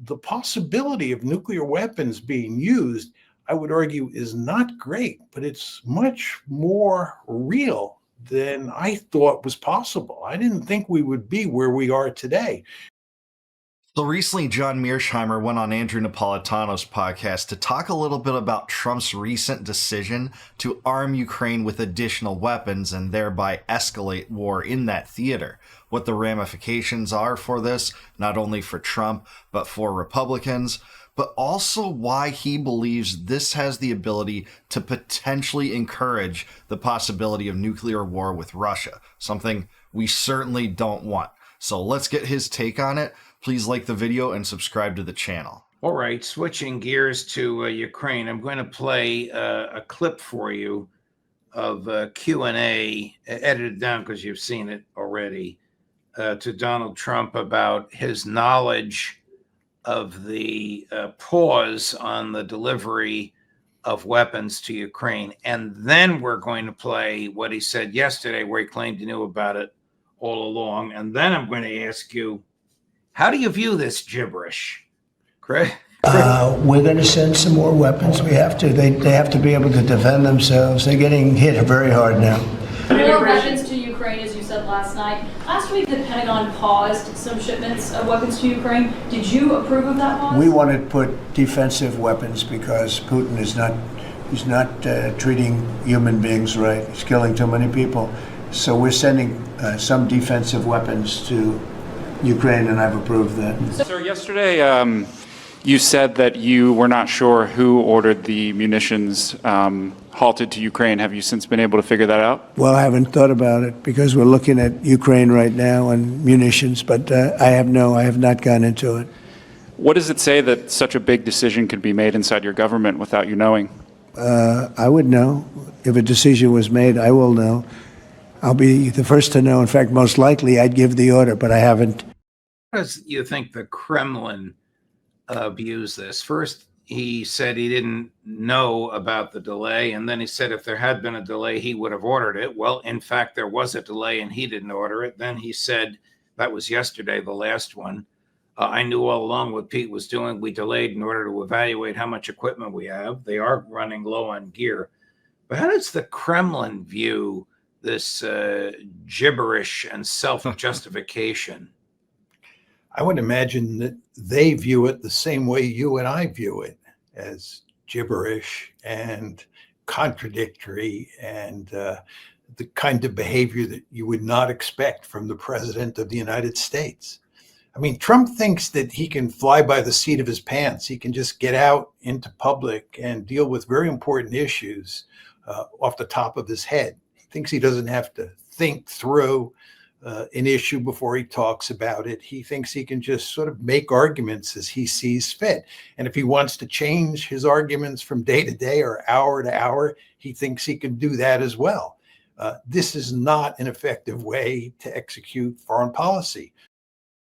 The possibility of nuclear weapons being used, I would argue, is not great, but it's much more real than I thought was possible. I didn't think we would be where we are today. So recently, John Mearsheimer went on Andrew Napolitano's podcast to talk a little bit about Trump's recent decision to arm Ukraine with additional weapons and thereby escalate war in that theater. What the ramifications are for this, not only for Trump, but for Republicans, but also why he believes this has the ability to potentially encourage the possibility of nuclear war with Russia, something we certainly don't want. So let's get his take on it. Please like the video and subscribe to the channel. All right, switching gears to Ukraine, I'm going to play a clip for you of Q&A, edited down because you've seen it already, to Donald Trump about his knowledge of the pause on the delivery of weapons to Ukraine. And then we're going to play what he said yesterday, where he claimed he knew about it all along. And then I'm going to ask you, how do you view this gibberish, Craig? We're going to send some more weapons. We have to. They have to be able to defend themselves. They're getting hit very hard now. More weapons to Ukraine, as you said last night. Last week, the Pentagon paused some shipments of weapons to Ukraine. Did you approve of that pause? We want to put defensive weapons because Putin is not treating human beings right. He's killing too many people. So we're sending some defensive weapons to Ukraine, and I've approved that. Sir, yesterday you said that you were not sure who ordered the munitions halted to Ukraine. Have you since been able to figure that out? Well, I haven't thought about it because we're looking at Ukraine right now and munitions, but I have not gone into it. What does it say that such a big decision could be made inside your government without you knowing? I would know. If a decision was made, I will know. I'll be the first to know. In fact, most likely I'd give the order, but I haven't. How does you think the Kremlin views this? First, he said he didn't know about the delay, and then he said if there had been a delay, he would have ordered it. Well, in fact, there was a delay, and he didn't order it. Then he said, that was yesterday, the last one, I knew all along what Pete was doing. We delayed in order to evaluate how much equipment we have. They are running low on gear. But how does the Kremlin view this gibberish and self-justification? I would imagine that they view it the same way you and I view it, as gibberish and contradictory and the kind of behavior that you would not expect from the president of the United States. I mean, Trump thinks that he can fly by the seat of his pants. He can just get out into public and deal with very important issues off the top of his head. He thinks he doesn't have to think through an issue before he talks about it. He thinks he can just sort of make arguments as he sees fit. And if he wants to change his arguments from day to day or hour to hour, he thinks he can do that as well. This is not an effective way to execute foreign policy.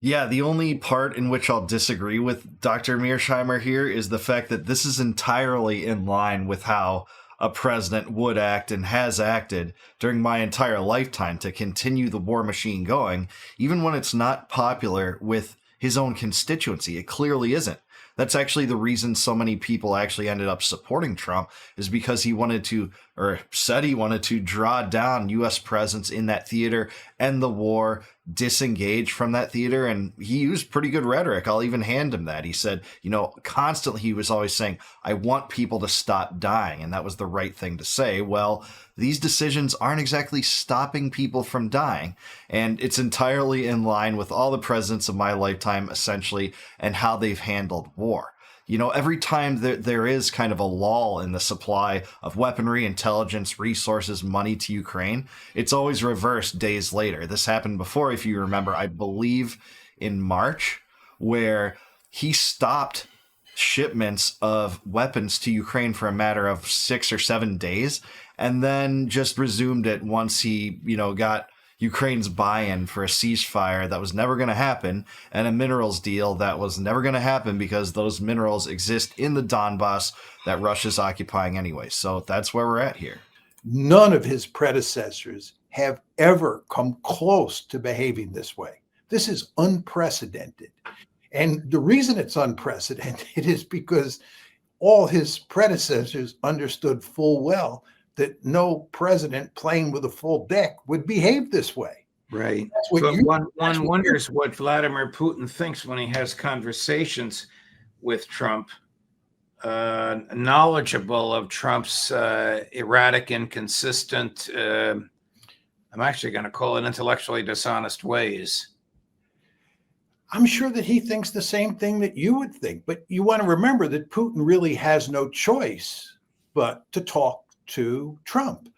Yeah, the only part in which I'll disagree with Dr. Mearsheimer here is the fact that this is entirely in line with how a president would act and has acted during my entire lifetime to continue the war machine going, even when it's not popular with his own constituency. It clearly isn't. That's actually the reason so many people actually ended up supporting Trump, is because he wanted to, or said he wanted to, draw down U.S. presence in that theater, end the war, disengage from that theater. And he used pretty good rhetoric. I'll even hand him that. He said, constantly he was always saying, I want people to stop dying. And that was the right thing to say. Well, these decisions aren't exactly stopping people from dying. And it's entirely in line with all the presidents of my lifetime, essentially, and how they've handled war. Every time there is kind of a lull in the supply of weaponry, intelligence, resources, money to Ukraine, it's always reversed days later. This happened before, if you remember, I believe in March, where he stopped shipments of weapons to Ukraine for a matter of 6 or 7 days, and then just resumed it once he, got Ukraine's buy-in for a ceasefire that was never going to happen, and a minerals deal that was never going to happen because those minerals exist in the Donbass that Russia's occupying anyway. So that's where we're at here. None of his predecessors have ever come close to behaving this way. This is unprecedented. And the reason it's unprecedented is because all his predecessors understood full well that no president playing with a full deck would behave this way. Right. That's what But you- one that's what wonders what Vladimir Putin thinks when he has conversations with Trump, knowledgeable of Trump's erratic, inconsistent, I'm actually going to call it intellectually dishonest ways. I'm sure that he thinks the same thing that you would think, but you want to remember that Putin really has no choice but to talk to Trump.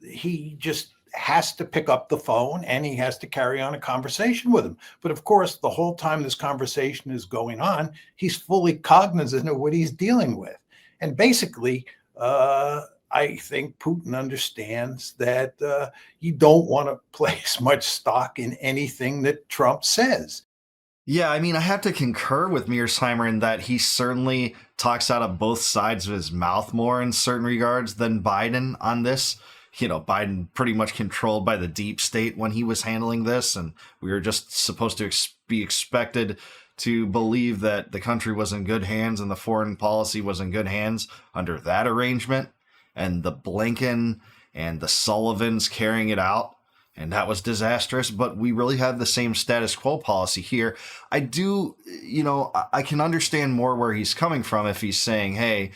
He just has to pick up the phone and he has to carry on a conversation with him. But of course, the whole time this conversation is going on, he's fully cognizant of what he's dealing with. And basically, I think Putin understands that you don't want to place much stock in anything that Trump says. Yeah, I mean, I have to concur with Mearsheimer in that he certainly talks out of both sides of his mouth more in certain regards than Biden on this. You know, Biden pretty much controlled by the deep state when he was handling this, and we were just supposed to be expected to believe that the country was in good hands and the foreign policy was in good hands under that arrangement. And the Blinken and the Sullivans carrying it out. And that was disastrous, but we really have the same status quo policy here. I do, I can understand more where he's coming from if he's saying, hey,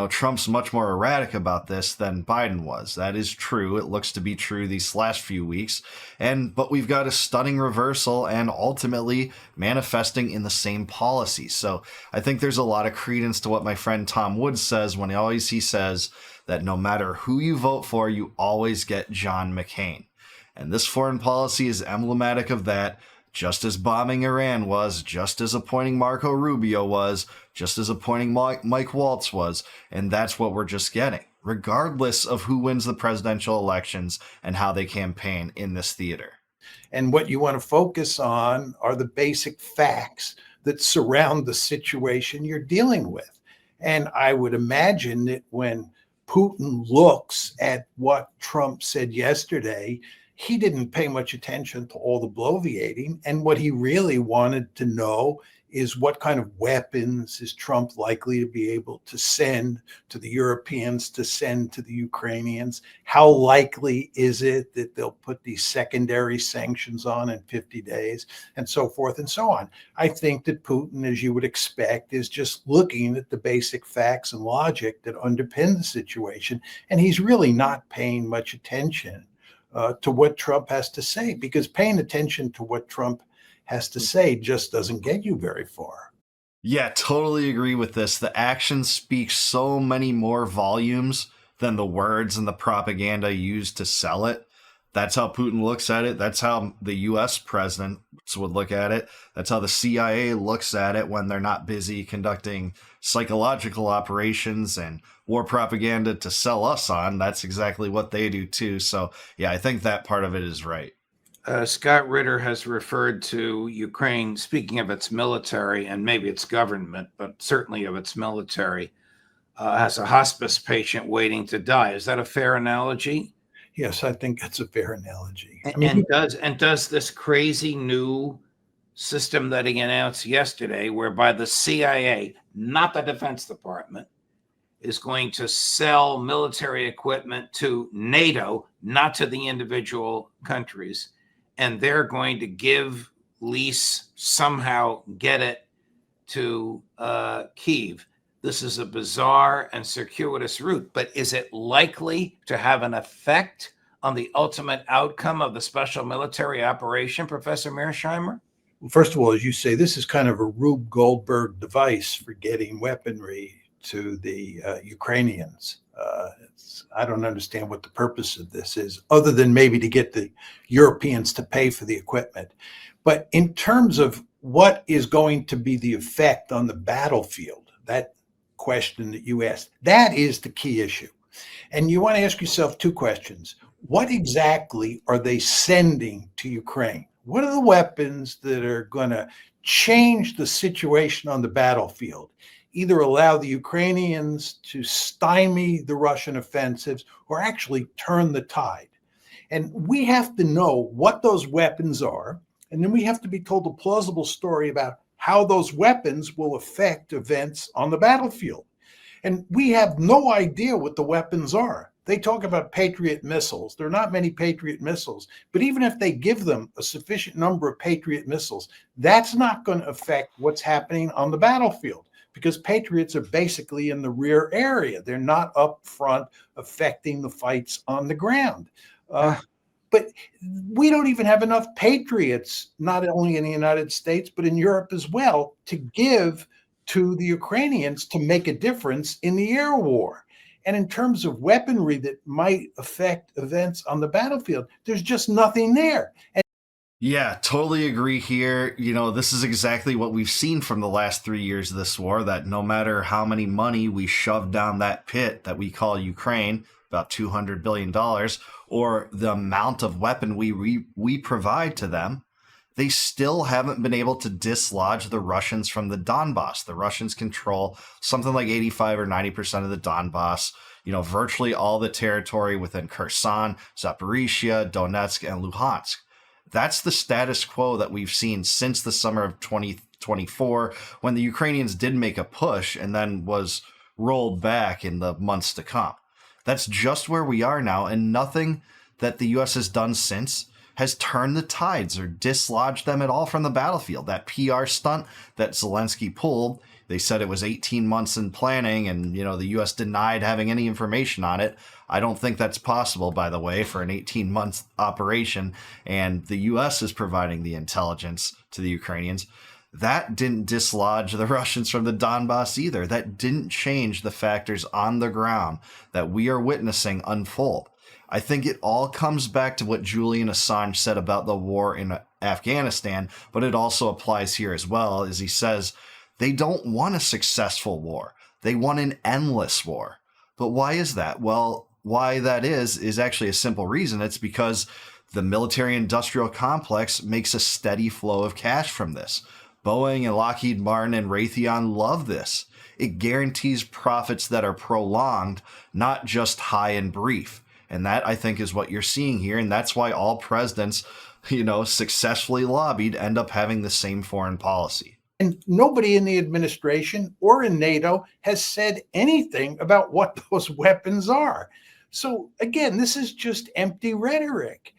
Trump's much more erratic about this than Biden was. That is true. It looks to be true these last few weeks. But we've got a stunning reversal and ultimately manifesting in the same policy. So I think there's a lot of credence to what my friend Tom Woods says when he says that no matter who you vote for, you always get John McCain. And this foreign policy is emblematic of that, just as bombing Iran was, just as appointing Marco Rubio was, just as appointing Mike Waltz was. And that's what we're just getting, regardless of who wins the presidential elections and how they campaign in this theater. And what you want to focus on are the basic facts that surround the situation you're dealing with. And I would imagine that when Putin looks at what Trump said yesterday, he didn't pay much attention to all the bloviating. And what he really wanted to know is what kind of weapons is Trump likely to be able to send to the Europeans, to send to the Ukrainians? How likely is it that they'll put these secondary sanctions on in 50 days and so forth and so on? I think that Putin, as you would expect, is just looking at the basic facts and logic that underpin the situation. And he's really not paying much attention to what Trump has to say, because paying attention to what Trump has to say just doesn't get you very far. Yeah, totally agree with this. The actions speak so many more volumes than the words and the propaganda used to sell it. That's how Putin looks at it. That's how the US presidents would look at it. That's how the CIA looks at it when they're not busy conducting psychological operations and war propaganda to sell us on. That's exactly what they do too. So yeah, I think that part of it is right. Scott Ritter has referred to Ukraine, speaking of its military and maybe its government, but certainly of its military, as a hospice patient waiting to die. Is that a fair analogy? Yes, I think that's a fair analogy. Does this crazy new system that he announced yesterday, whereby the CIA, not the Defense Department, is going to sell military equipment to NATO, not to the individual countries, and they're going to lease, somehow get it to Kyiv. This is a bizarre and circuitous route, but is it likely to have an effect on the ultimate outcome of the special military operation, Professor Mearsheimer? Well, first of all, as you say, this is kind of a Rube Goldberg device for getting weaponry to the Ukrainians. I don't understand what the purpose of this is, other than maybe to get the Europeans to pay for the equipment. But in terms of what is going to be the effect on the battlefield, that question that you asked, that is the key issue. And you want to ask yourself two questions. What exactly are they sending to Ukraine? What are the weapons that are going to change the situation on the battlefield? Either allow the Ukrainians to stymie the Russian offensives or actually turn the tide. And we have to know what those weapons are. And then we have to be told a plausible story about how those weapons will affect events on the battlefield. And we have no idea what the weapons are. They talk about Patriot missiles. There are not many Patriot missiles, but even if they give them a sufficient number of Patriot missiles, that's not going to affect what's happening on the battlefield, because Patriots are basically in the rear area. They're not up front affecting the fights on the ground. But we don't even have enough Patriots, not only in the United States, but in Europe as well, to give to the Ukrainians to make a difference in the air war. And in terms of weaponry that might affect events on the battlefield, there's just nothing there. Yeah, totally agree here. This is exactly what we've seen from the last 3 years of this war, that no matter how many money we shove down that pit that we call Ukraine, about $200 billion, or the amount of weapon we provide to them, they still haven't been able to dislodge the Russians from the Donbass. The Russians control something like 85 or 90% of the Donbass, virtually all the territory within Kherson, Zaporizhia, Donetsk, and Luhansk. That's the status quo that we've seen since the summer of 2024, when the Ukrainians did make a push and then was rolled back in the months to come. That's just where we are now, and nothing that the U.S. has done since has turned the tides or dislodged them at all from the battlefield. That PR stunt that Zelensky pulled, they said it was 18 months in planning, and the U.S. denied having any information on it. I don't think that's possible, by the way, for an 18-month operation, and the U.S. is providing the intelligence to the Ukrainians. That didn't dislodge the Russians from the Donbass either. That didn't change the factors on the ground that we are witnessing unfold. I think it all comes back to what Julian Assange said about the war in Afghanistan, but it also applies here as well, as he says they don't want a successful war. They want an endless war. But why is that? Well, why that is actually a simple reason. It's because the military-industrial complex makes a steady flow of cash from this. Boeing and Lockheed Martin and Raytheon love this. It guarantees profits that are prolonged, not just high and brief. And that, I think, is what you're seeing here. And that's why all presidents, successfully lobbied end up having the same foreign policy. And nobody in the administration or in NATO has said anything about what those weapons are. So again, this is just empty rhetoric.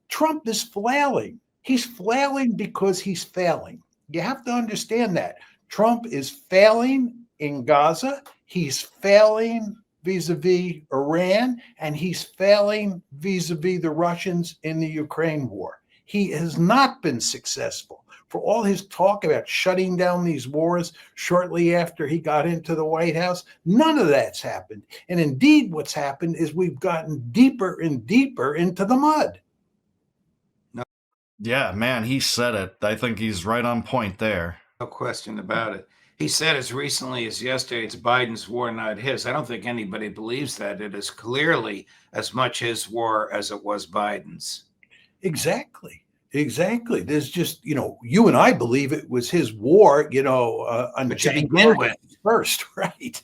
Trump is flailing. He's flailing because he's failing. You have to understand that. Trump is failing in Gaza. He's failing vis-a-vis Iran, and he's failing vis-a-vis the Russians in the Ukraine war. He has not been successful. For all his talk about shutting down these wars shortly after he got into the White House, none of that's happened. And indeed, what's happened is we've gotten deeper and deeper into the mud. Yeah, man, he said it. I think he's right on point there. No question about it. He said as recently as yesterday, it's Biden's war, not his. I don't think anybody believes that. It is clearly as much his war as it was Biden's. Exactly. There's just, you and I believe it was his war, on January 1st, right?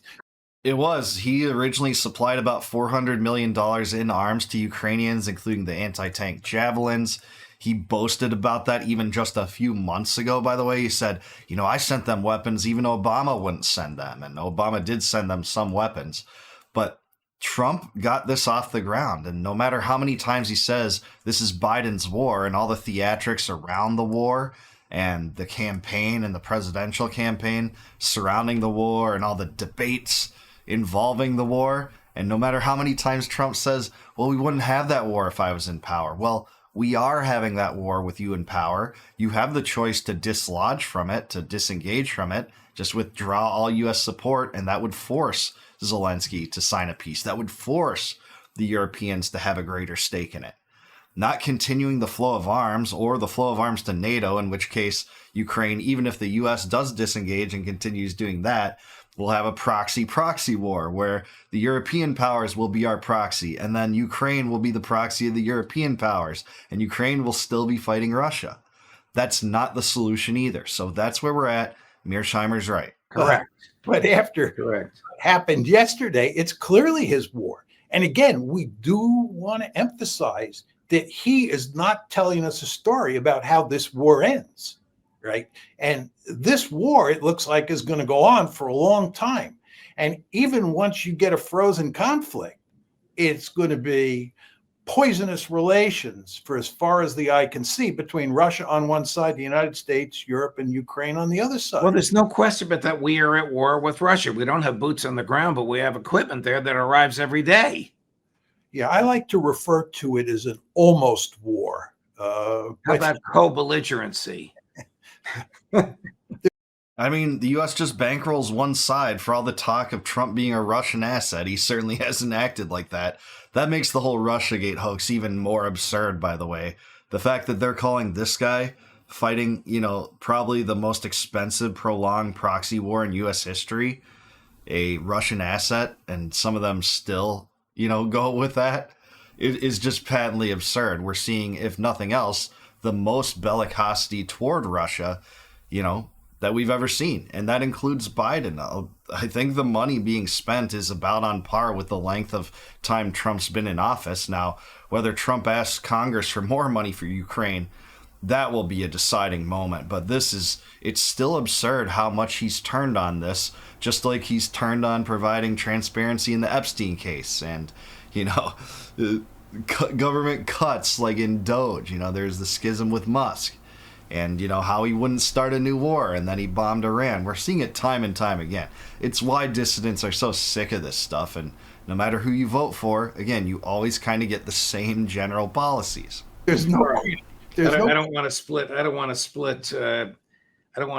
It was. He originally supplied about $400 million in arms to Ukrainians, including the anti-tank javelins. He boasted about that even just a few months ago, by the way. He said, I sent them weapons, even Obama wouldn't send them. And Obama did send them some weapons. But Trump got this off the ground. And no matter how many times he says this is Biden's war and all the theatrics around the war and the campaign and the presidential campaign surrounding the war and all the debates involving the war, and no matter how many times Trump says, well, we wouldn't have that war if I was in power. Well, we are having that war with you in power. You have the choice to dislodge from it, to disengage from it, just withdraw all U.S. support, and that would force Zelensky to sign a peace. That would force the Europeans to have a greater stake in it. Not continuing the flow of arms or the flow of arms to NATO, in which case Ukraine, even if the U.S. does disengage and continues doing that, we'll have a proxy war where the European powers will be our proxy, and then Ukraine will be the proxy of the European powers, and Ukraine will still be fighting Russia. That's not the solution either. So that's where we're at. Mearsheimer's right. Correct. But after what happened yesterday, it's clearly his war. And again, we do want to emphasize that he is not telling us a story about how this war ends, right? And this war, it looks like, is going to go on for a long time. And even once you get a frozen conflict, it's going to be poisonous relations for as far as the eye can see between Russia on one side, the United States, Europe, and Ukraine on the other side. Well, there's no question but that we are at war with Russia. We don't have boots on the ground, but we have equipment there that arrives every day. Yeah, I like to refer to it as an almost war. How about co-belligerency? I mean, the U.S. just bankrolls one side for all the talk of Trump being a Russian asset. He certainly hasn't acted like that. That makes the whole Russiagate hoax even more absurd, by the way. The fact that they're calling this guy fighting, probably the most expensive, prolonged proxy war in U.S. history, a Russian asset, and some of them still, go with that, it is just patently absurd. We're seeing, if nothing else, the most bellicosity toward Russia, that we've ever seen. And that includes Biden. I think the money being spent is about on par with the length of time Trump's been in office. Now, whether Trump asks Congress for more money for Ukraine, that will be a deciding moment. But it's still absurd how much he's turned on this, just like he's turned on providing transparency in the Epstein case and, government cuts like in Doge. There's the schism with Musk. And, how he wouldn't start a new war, and then he bombed Iran. We're seeing it time and time again. It's why dissidents are so sick of this stuff. And no matter who you vote for, again, you always kind of get the same general policies. I don't want to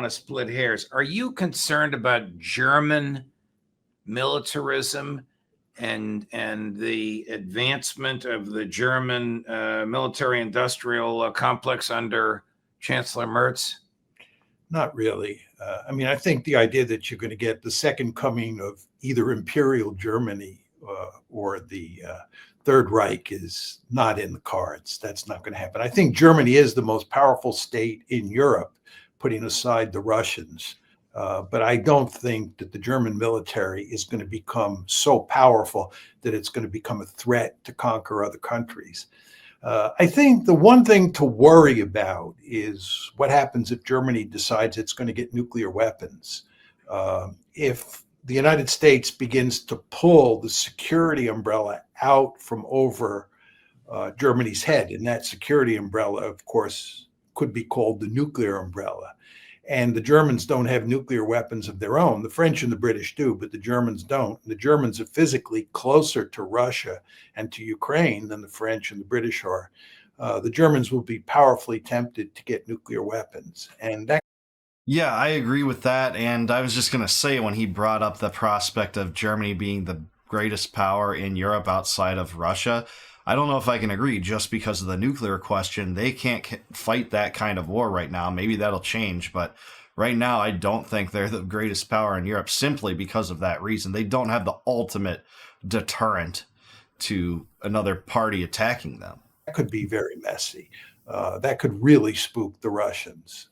split hairs. Are you concerned about German militarism and the advancement of the German military-industrial complex under Chancellor Merz? Not really. I think the idea that you're going to get the second coming of either Imperial Germany or the Third Reich is not in the cards. That's not going to happen. I think Germany is the most powerful state in Europe, putting aside the Russians. But I don't think that the German military is going to become so powerful that it's going to become a threat to conquer other countries. I think the one thing to worry about is what happens if Germany decides it's going to get nuclear weapons. If the United States begins to pull the security umbrella out from over Germany's head, and that security umbrella, of course, could be called the nuclear umbrella. And the Germans don't have nuclear weapons of their own. The French and the British do, but the Germans don't. The Germans are physically closer to Russia and to Ukraine than the French and the British are. The Germans will be powerfully tempted to get nuclear weapons. And that. Yeah, I agree with that. And I was just going to say, when he brought up the prospect of Germany being the greatest power in Europe outside of Russia, I don't know if I can agree. Just because of the nuclear question, they can't fight that kind of war right now. Maybe that'll change, but right now I don't think they're the greatest power in Europe simply because of that reason. They don't have the ultimate deterrent to another party attacking them. That could be very messy. That could really spook the Russians.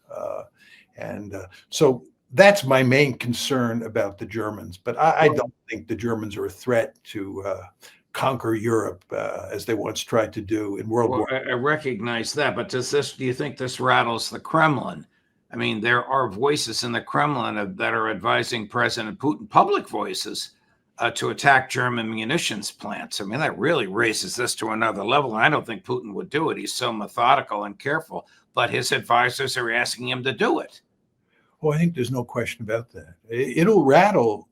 So that's my main concern about the Germans. But I don't think the Germans are a threat to conquer Europe as they once tried to do in World War. I recognize that, but do you think this rattles the Kremlin? I mean, there are voices in the Kremlin that are advising President Putin, public voices, to attack German munitions plants. I mean, that really raises this to another level. And I don't think Putin would do it. He's so methodical and careful, but his advisors are asking him to do it. Oh, I think there's no question about that. It'll rattle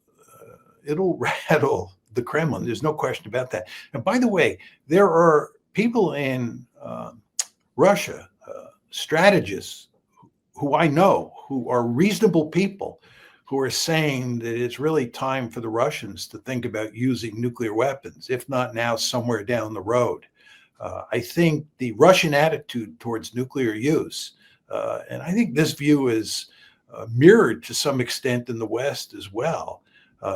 the Kremlin. There's no question about that. And by the way, there are people in Russia, strategists who I know, who are reasonable people, who are saying that it's really time for the Russians to think about using nuclear weapons, if not now, somewhere down the road. I think the Russian attitude towards nuclear use, and I think this view is mirrored to some extent in the West as well,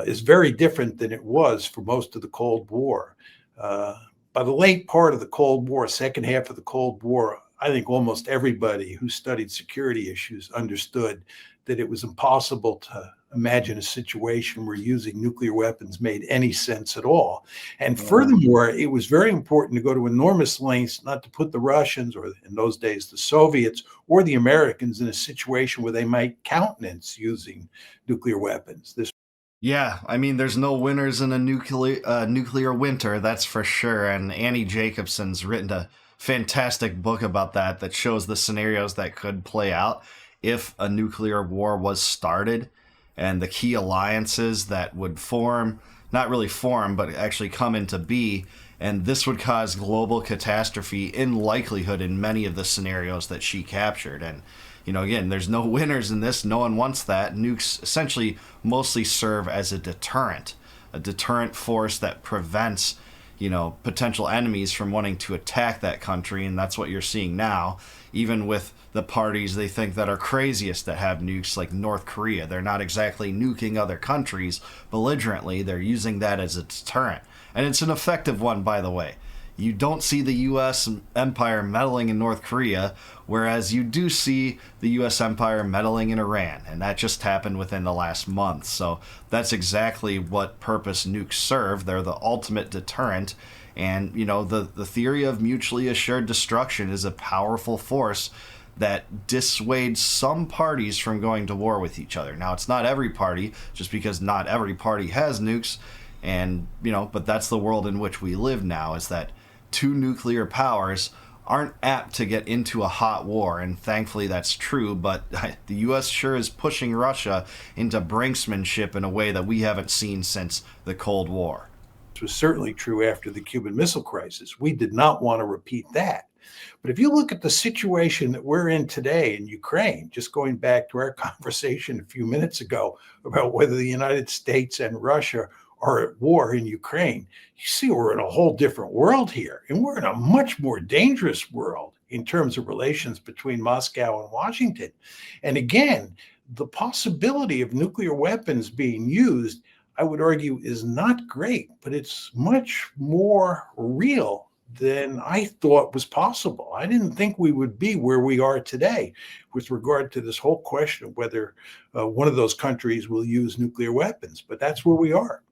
is very different than it was for most of the Cold War. By the late part of the Cold War, second half of the Cold War, I think almost everybody who studied security issues understood that it was impossible to imagine a situation where using nuclear weapons made any sense at all. And furthermore, it was very important to go to enormous lengths not to put the Russians, or in those days the Soviets, or the Americans in a situation where they might countenance using nuclear weapons. This Yeah, I mean, there's no winners in a nuclear winter, that's for sure. And Annie Jacobson's written a fantastic book about that shows the scenarios that could play out if a nuclear war was started, and the key alliances that would form, not really form, but actually come into be. And this would cause global catastrophe in likelihood in many of the scenarios that she captured. And again, there's no winners in this. No one wants that. Nukes essentially mostly serve as a deterrent force that prevents, potential enemies from wanting to attack that country. And that's what you're seeing now, even with the parties they think that are craziest that have nukes, like North Korea. They're not exactly nuking other countries belligerently. They're using that as a deterrent. And it's an effective one, by the way. You don't see the U.S. empire meddling in North Korea, whereas you do see the U.S. empire meddling in Iran, and that just happened within the last month. So that's exactly what purpose nukes serve. They're the ultimate deterrent, and the theory of mutually assured destruction is a powerful force that dissuades some parties from going to war with each other. Now, it's not every party, just because not every party has nukes, and but that's the world in which we live now, is that two nuclear powers aren't apt to get into a hot war, and thankfully that's true. But the U.S. sure is pushing Russia into brinksmanship in a way that we haven't seen since the Cold War. was certainly true after the Cuban Missile Crisis. We did not want to repeat that. But if you look at the situation that we're in today in Ukraine, just going back to our conversation a few minutes ago about whether the United States and Russia are at war in Ukraine, you see we're in a whole different world here. And we're in a much more dangerous world in terms of relations between Moscow and Washington. And again, the possibility of nuclear weapons being used, I would argue, is not great, but it's much more real than I thought was possible. I didn't think we would be where we are today with regard to this whole question of whether one of those countries will use nuclear weapons, but that's where we are.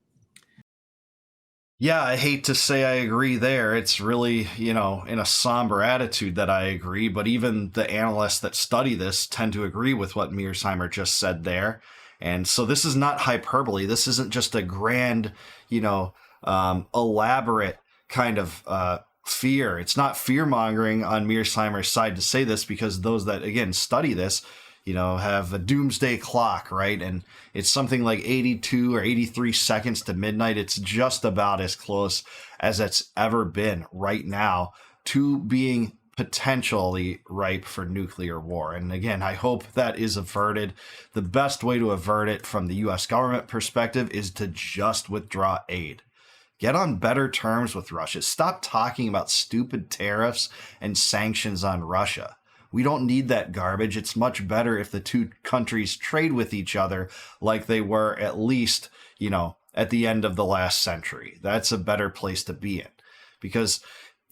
Yeah, I hate to say I agree there. It's really, in a somber attitude that I agree, but even the analysts that study this tend to agree with what Mearsheimer just said there. And so this is not hyperbole. This isn't just a grand, elaborate kind of fear. It's not fear-mongering on Mearsheimer's side to say this, because those that, again, study this, have a doomsday clock, right? And it's something like 82 or 83 seconds to midnight. It's just about as close as it's ever been right now to being potentially ripe for nuclear war. And again, I hope that is averted. The best way to avert it from the U.S. government perspective is to just withdraw aid. Get on better terms with Russia. Stop talking about stupid tariffs and sanctions on Russia. We don't need that garbage. It's much better if the two countries trade with each other like they were at least, at the end of the last century. That's a better place to be in. Because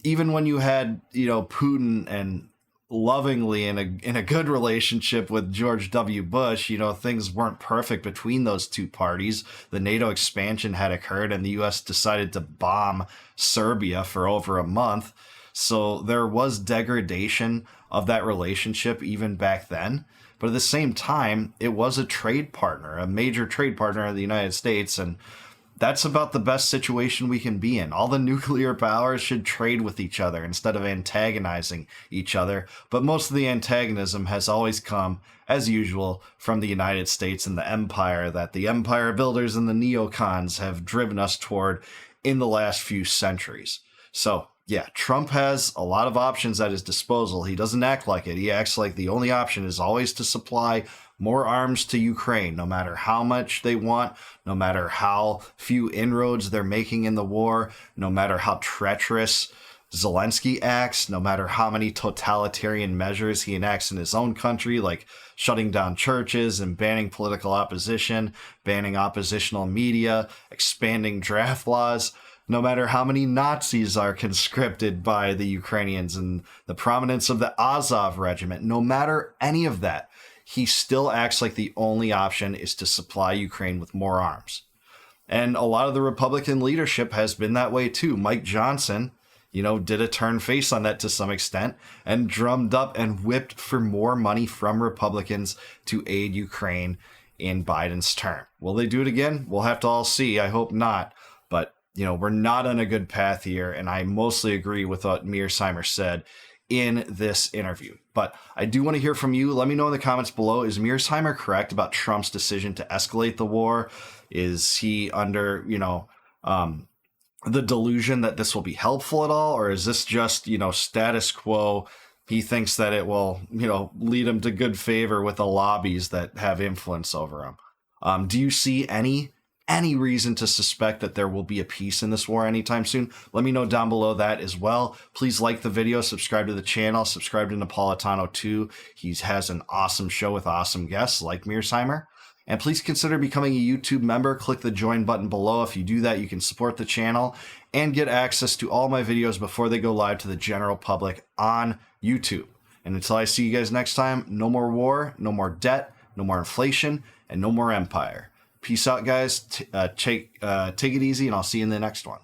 even when you had, Putin and lovingly in a good relationship with George W. Bush, things weren't perfect between those two parties. The NATO expansion had occurred and the U.S. decided to bomb Serbia for over a month. So there was degradation of that relationship even back then. But at the same time, it was a trade partner, a major trade partner of the United States. And that's about the best situation we can be in. All the nuclear powers should trade with each other instead of antagonizing each other. But most of the antagonism has always come, as usual, from the United States and the empire that the empire builders and the neocons have driven us toward in the last few centuries. So, yeah, Trump has a lot of options at his disposal. He doesn't act like it. He acts like the only option is always to supply more arms to Ukraine, no matter how much they want, no matter how few inroads they're making in the war, no matter how treacherous Zelensky acts, no matter how many totalitarian measures he enacts in his own country, like shutting down churches and banning political opposition, banning oppositional media, expanding draft laws. No matter how many Nazis are conscripted by the Ukrainians and the prominence of the Azov regiment, no matter any of that, he still acts like the only option is to supply Ukraine with more arms. And a lot of the Republican leadership has been that way too. Mike Johnson, did a turn face on that to some extent and drummed up and whipped for more money from Republicans to aid Ukraine in Biden's term. Will they do it again? We'll have to all see. I hope not. But, we're not on a good path here. And I mostly agree with what Mearsheimer said in this interview. But I do want to hear from you. Let me know in the comments below. Is Mearsheimer correct about Trump's decision to escalate the war? Is he under, the delusion that this will be helpful at all? Or is this just, status quo? He thinks that it will, lead him to good favor with the lobbies that have influence over him. Do you see any reason to suspect that there will be a peace in this war anytime soon? Let me know down below that as well. Please like the video, subscribe to the channel, subscribe to Napolitano too. He has an awesome show with awesome guests like Mearsheimer. And please consider becoming a YouTube member. Click the join button below. If you do that, you can support the channel and get access to all my videos before they go live to the general public on YouTube. And until I see you guys next time, no more war, no more debt, no more inflation, and no more empire. Peace out, guys. Take it easy, and I'll see you in the next one.